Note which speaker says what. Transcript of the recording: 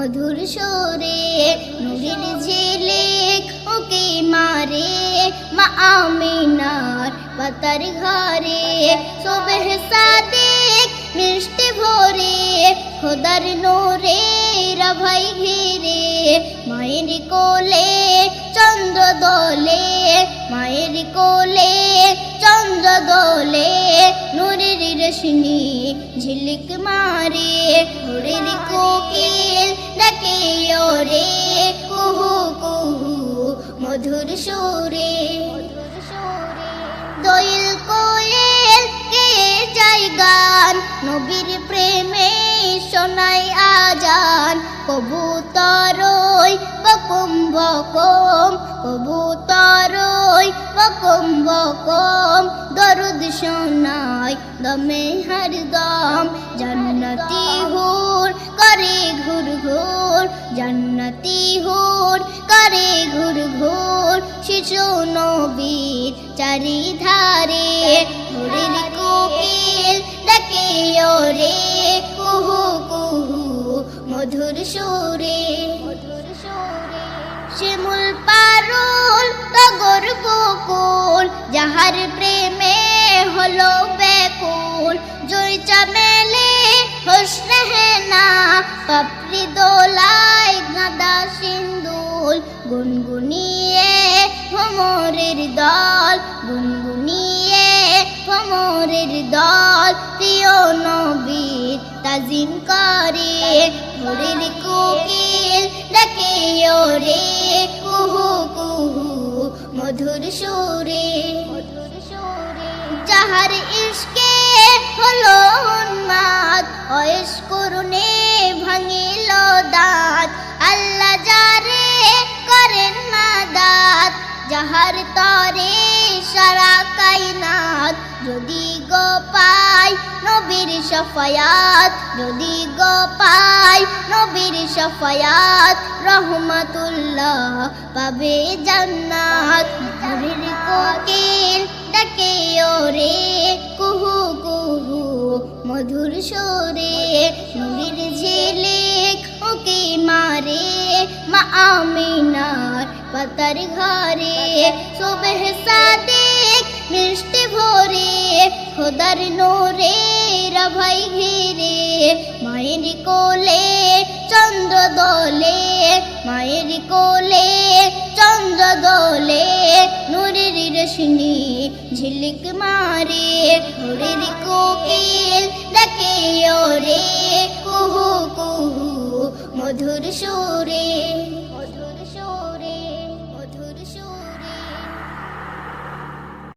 Speaker 1: মধুর সুরে নূরের ঝিলিক ওকে মারে মা আমিনার পাতার ঘরে সুবহ সাদিক মিষ্টি ভোরে খোদার নূরে রাভাই ঘিরে মায়ের কোলে চন্দ্র দোলে মায়ের কোলে চন্দ্র দোলে নূরের রশ্মি ঝিলিক মারে ভোরের কোকিল ডাকে ওরে কুহু কুহু মধুর সুরে দোয়েল কোয়েল কে যায় গান নবীর প্রেমে শোনায় আজান কবুতরই বকুম বকুম কবুতরই বকুম বকুম দরুদ শোনায় দমে হরদম জান্নতি হুর করে ঘুর ঘুর জান্নতি হুর করে ঘুর ঘুর শিশু নবীর চারিধারে ভোরের কোকিল ডাকে ওরে কুহু কুহু মধুর সুরে শিমুল পারুল টগর বকুল যাহার প্রেমে হলো বেকুল জয় চামেলে হোসন হেনা পাপড়ি দোলায় গাঁদা সিন্দুল গুনগুনিয়ে ভ্রমরের দল গুনগুনিয়ে ভ্রমরের দল প্রিয় নবীর তাজিম করে ভোরের কোকিল ডাকে ওরে কুহু কুহু মধুর সুরে যাহার ইশকে হলো উন্মাদ অয়েস করুণে ভাঙিল দাঁত আল্লাহ যারে করেন মাদাত যাহার তরে সারা কায়নাত যদি গো পাই নবীর শফায়াত যদি গো পাই নবীর শফায়াত রহমাতুল্লাহ পাবে জান্নাত ভোরের কোকিল ডাকে ওরে কুহু কুহু মধুর সুরে নূরের ঝিলিক ওকে মারে মা আমিনার পাতার ঘরে সুবহ সাদিক মিষ্টি ভোরে খোদার নূরে রাভাই ঘিরে মায়ের কোলে চন্দ্র দোলে মায়ের কোলে চন্দ্র দোলে নূরের রশ্মি ঝিলিক মারে ভোরের কোকিল ডাকে ওরে কুহু কুহু মধুর সুরে।